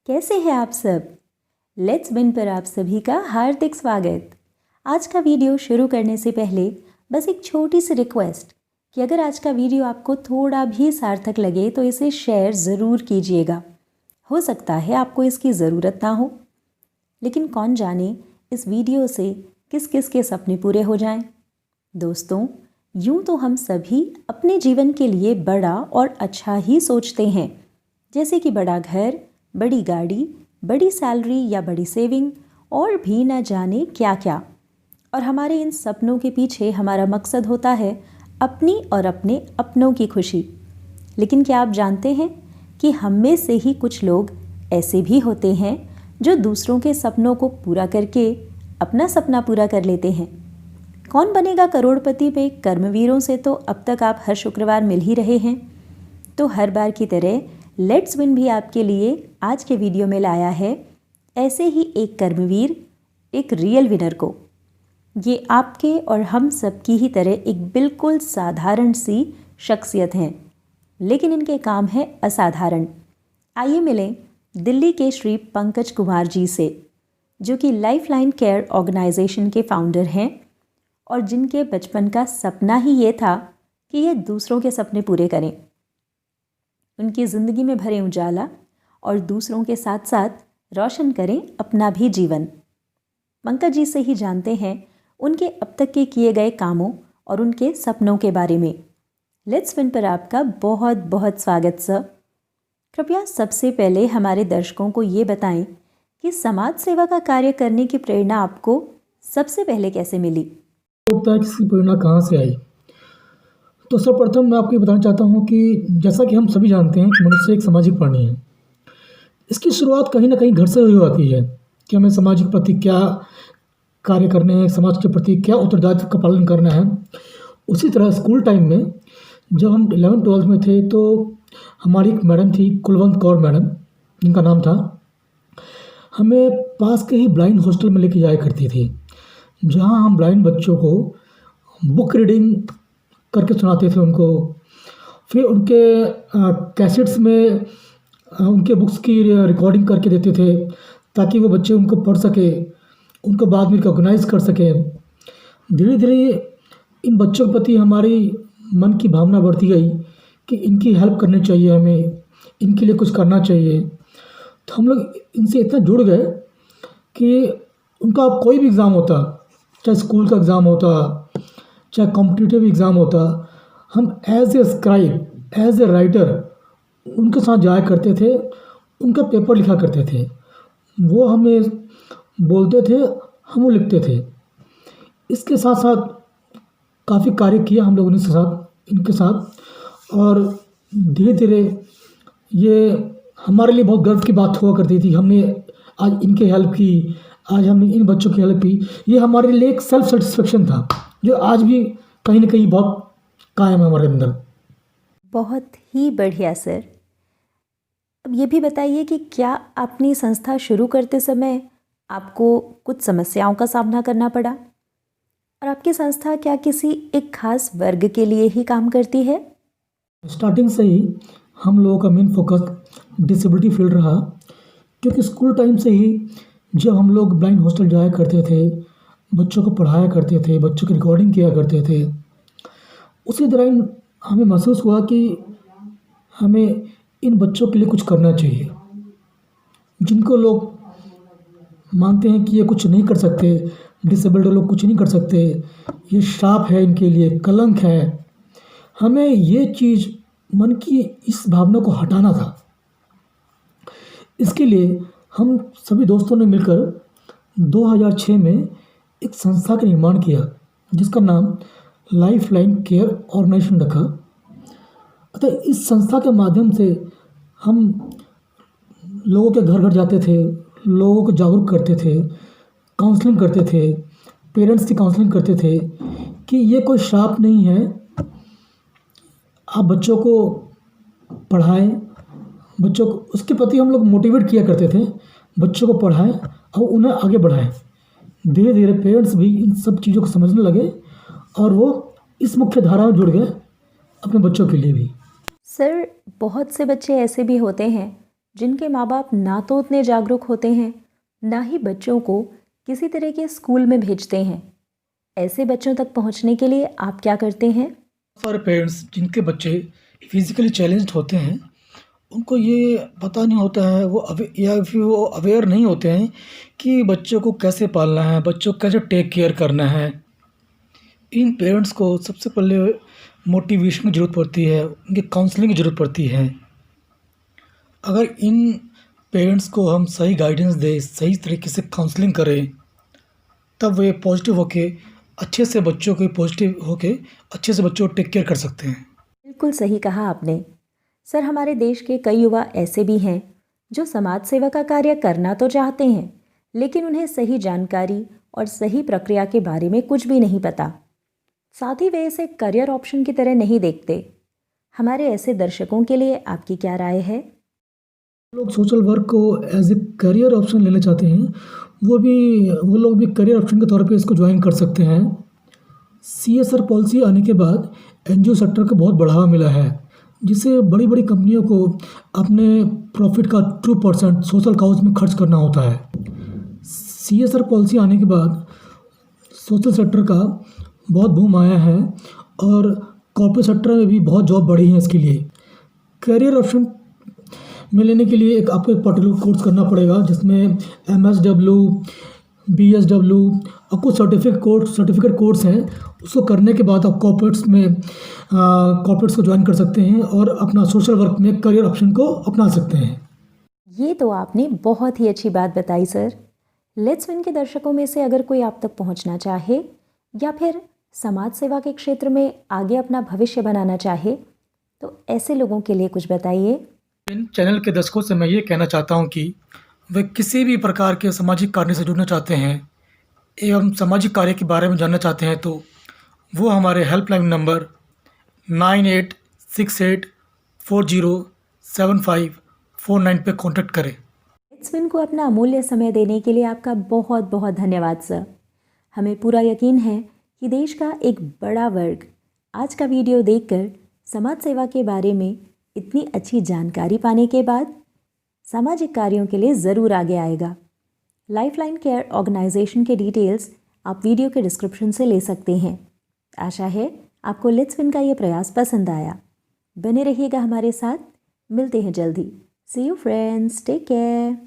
कैसे हैं आप सब? लेट्स विन पर आप सभी का हार्दिक स्वागत। आज का वीडियो शुरू करने से पहले बस एक छोटी सी रिक्वेस्ट कि अगर आज का वीडियो आपको थोड़ा भी सार्थक लगे तो इसे शेयर ज़रूर कीजिएगा। हो सकता है आपको इसकी ज़रूरत ना हो, लेकिन कौन जाने इस वीडियो से किस किस के सपने पूरे हो जाएं। दोस्तों, यूँ तो हम सभी अपने जीवन के लिए बड़ा और अच्छा ही सोचते हैं, जैसे कि बड़ा घर, बड़ी गाड़ी, बड़ी सैलरी या बड़ी सेविंग और भी न जाने क्या क्या। और हमारे इन सपनों के पीछे हमारा मकसद होता है अपनी और अपने अपनों की खुशी। लेकिन क्या आप जानते हैं कि हम में से ही कुछ लोग ऐसे भी होते हैं जो दूसरों के सपनों को पूरा करके अपना सपना पूरा कर लेते हैं। कौन बनेगा करोड़पति में कर्मवीरों से तो अब तक आप हर शुक्रवार मिल ही रहे हैं। तो हर बार की तरह लेट्स विन भी आपके लिए आज के वीडियो में लाया है ऐसे ही एक कर्मवीर, एक रियल विनर को। ये आपके और हम सब की ही तरह एक बिल्कुल साधारण सी शख्सियत हैं, लेकिन इनके काम है असाधारण। आइए मिलें दिल्ली के श्री पंकज कुमार जी से, जो कि लाइफलाइन केयर ऑर्गेनाइजेशन के फाउंडर हैं और जिनके बचपन का सपना ही ये था कि ये दूसरों के सपने पूरे करें, उनकी ज़िंदगी में भरें उजाला और दूसरों के साथ साथ रोशन करें अपना भी जीवन। पंकज जी से ही जानते हैं उनके अब तक के किए गए कामों और उनके सपनों के बारे में। लेट्स विन पर आपका बहुत बहुत स्वागत सर। कृपया सबसे पहले हमारे दर्शकों को ये बताएं कि समाज सेवा का कार्य करने की प्रेरणा आपको सबसे पहले कैसे मिली? होता है किसी प्रेरणा कहाँ से आई। तो सर्वप्रथम मैं आपको ये बताना चाहता हूँ कि जैसा कि हम सभी जानते हैं कि मनुष्य एक सामाजिक प्राणी है। इसकी शुरुआत कहीं ना कहीं घर से हुई आती है कि हमें समाज के प्रति क्या कार्य करने हैं, समाज के प्रति क्या उत्तरदायित्व का पालन करना है। उसी तरह स्कूल टाइम में जब हम 11th-12th में थे तो हमारी एक मैडम थी, कुलवंत कौर मैडम जिनका नाम था, हमें पास के ही ब्लाइंड हॉस्टल में लेके जाया करती थी, जहाँ हम ब्लाइंड बच्चों को बुक रीडिंग करके सुनाते थे उनको। फिर उनके कैसेट्स में उनके बुक्स की रिकॉर्डिंग करके देते थे ताकि वो बच्चे उनको पढ़ सके, उनको बाद में रिकॉग्नाइज़ कर सकें। धीरे धीरे इन बच्चों के प्रति हमारी मन की भावना बढ़ती गई कि इनकी हेल्प करनी चाहिए, हमें इनके लिए कुछ करना चाहिए। तो हम लोग इनसे इतना जुड़ गए कि उनका कोई भी एग्ज़ाम होता, चाहे स्कूल का एग्ज़ाम होता, चाहे कॉम्पिटिटिव एग्ज़ाम होता, हम as a scribe, as a writer उनके साथ जाया करते थे, उनका पेपर लिखा करते थे। वो हमें बोलते थे, हम वो लिखते थे। इसके साथ साथ काफ़ी कार्य किया हम लोगों ने इनके साथ, और धीरे धीरे ये हमारे लिए बहुत गर्व की बात हुआ करती थी। हमने आज इनकी हेल्प की, आज हमने इन बच्चों की हेल्प की। ये हमारे लिए एक सेल्फ सेटिस्फेक्शन था जो आज भी कहीं ना कहीं बहुत कायम है हमारे अंदर। बहुत ही बढ़िया सर। अब ये भी बताइए कि क्या अपनी संस्था शुरू करते समय आपको कुछ समस्याओं का सामना करना पड़ा, और आपकी संस्था क्या किसी एक खास वर्ग के लिए ही काम करती है? स्टार्टिंग से ही हम लोगों का मेन फोकस डिसेबिलिटी फील्ड रहा, क्योंकि स्कूल टाइम से ही जब हम लोग ब्लाइंड हॉस्टल जाया करते थे, बच्चों को पढ़ाया करते थे, बच्चों की रिकॉर्डिंग किया करते थे, उसी दौरान हमें महसूस हुआ कि हमें इन बच्चों के लिए कुछ करना चाहिए, जिनको लोग मानते हैं कि ये कुछ नहीं कर सकते, डिसेबल्ड लोग कुछ नहीं कर सकते, ये श्राप है इनके लिए, कलंक है। हमें ये चीज़, मन की इस भावना को हटाना था। इसके लिए हम सभी दोस्तों ने मिलकर 2006 में एक संस्था का निर्माण किया जिसका नाम लाइफलाइन केयर ऑर्गेनाइजेशन रखा। अतः इस संस्था के माध्यम से हम लोगों के घर घर जाते थे, लोगों को जागरूक करते थे, काउंसलिंग करते थे, पेरेंट्स की काउंसलिंग करते थे कि ये कोई श्राप नहीं है, आप बच्चों को पढ़ाएं, बच्चों को उसके प्रति हम लोग मोटिवेट किया करते थे, बच्चों को पढ़ाएं और उन्हें आगे बढ़ाएं। धीरे धीरे पेरेंट्स भी इन सब चीज़ों को समझने लगे और वो इस मुख्य धारा में जुड़ गए अपने बच्चों के लिए भी। सर, बहुत से बच्चे ऐसे भी होते हैं जिनके माँ बाप ना तो उतने जागरूक होते हैं, ना ही बच्चों को किसी तरह के स्कूल में भेजते हैं। ऐसे बच्चों तक पहुंचने के लिए आप क्या करते हैं? सारे पेरेंट्स जिनके बच्चे फिज़िकली चैलेंज्ड होते हैं, उनको ये पता नहीं होता है या फिर वो अवेयर नहीं होते हैं कि बच्चों को कैसे पालना है, बच्चों को कैसे टेक केयर करना है। इन पेरेंट्स को सबसे पहले मोटिवेशन की ज़रूरत पड़ती है, उनकी काउंसलिंग की ज़रूरत पड़ती है। अगर इन पेरेंट्स को हम सही गाइडेंस दें, सही तरीके से काउंसलिंग करें, तब वे पॉजिटिव होके अच्छे से बच्चों को टेक केयर कर सकते हैं। बिल्कुल सही कहा आपने। सर, हमारे देश के कई युवा ऐसे भी हैं जो समाज सेवा का कार्य करना तो चाहते हैं, लेकिन उन्हें सही जानकारी और सही प्रक्रिया के बारे में कुछ भी नहीं पता। साथ ही वे इसे करियर ऑप्शन की तरह नहीं देखते। हमारे ऐसे दर्शकों के लिए आपकी क्या राय है? लोग सोशल वर्क को एज़ ए करियर ऑप्शन लेना चाहते हैं, वो लोग भी करियर ऑप्शन के तौर पे इसको जॉइन कर सकते हैं। सीएसआर पॉलिसी आने के बाद एनजीओ सेक्टर को बहुत बढ़ावा मिला है, जिससे बड़ी-बड़ी कंपनियों को अपने प्रॉफ़िट का 2% सोशल काउज़ में खर्च करना होता है। सीएसआर पॉलिसी आने के बाद सोशल सेक्टर का बहुत बूम आया है और कॉर्पोरेट सेक्टर में भी बहुत जॉब बढ़ी है इसके लिए। करियर ऑप्शन में लेने के लिए आपको एक पर्टिकुलर कोर्स करना पड़ेगा, जिसमें एमएसडब्ल्यू, बीएसडब्ल्यू और कुछ सर्टिफिकेट कोर्स हैं। उसको करने के बाद आप कॉर्पोरेट्स को ज्वाइन कर सकते हैं और अपना सोशल वर्क में करियर ऑप्शन को अपना सकते हैं। ये तो आपने बहुत ही अच्छी बात बताई सर। लेट्स विन के दर्शकों में से अगर कोई आप तक पहुंचना चाहे या फिर समाज सेवा के क्षेत्र में आगे अपना भविष्य बनाना चाहे, तो ऐसे लोगों के लिए कुछ बताइए। इन चैनल के दर्शकों से मैं ये कहना चाहता हूँ कि वे किसी भी प्रकार के सामाजिक कार्य से जुड़ना चाहते हैं एवं सामाजिक कार्य के बारे में जानना चाहते हैं, तो वो हमारे हेल्पलाइन नंबर 9868407549 पे कॉन्टैक्ट करें। लेट्स विन को अपना अमूल्य समय देने के लिए आपका बहुत बहुत धन्यवाद सर। हमें पूरा यकीन है कि देश का एक बड़ा वर्ग आज का वीडियो देखकर समाज सेवा के बारे में इतनी अच्छी जानकारी पाने के बाद सामाजिक कार्यों के लिए ज़रूर आगे आएगा। लाइफलाइन केयर ऑर्गेनाइजेशन के डिटेल्स आप वीडियो के डिस्क्रिप्शन से ले सकते हैं। आशा है आपको लेट्स विन का ये प्रयास पसंद आया। बने रहिएगा हमारे साथ, मिलते हैं जल्दी। सी यू फ्रेंड्स, टेक केयर।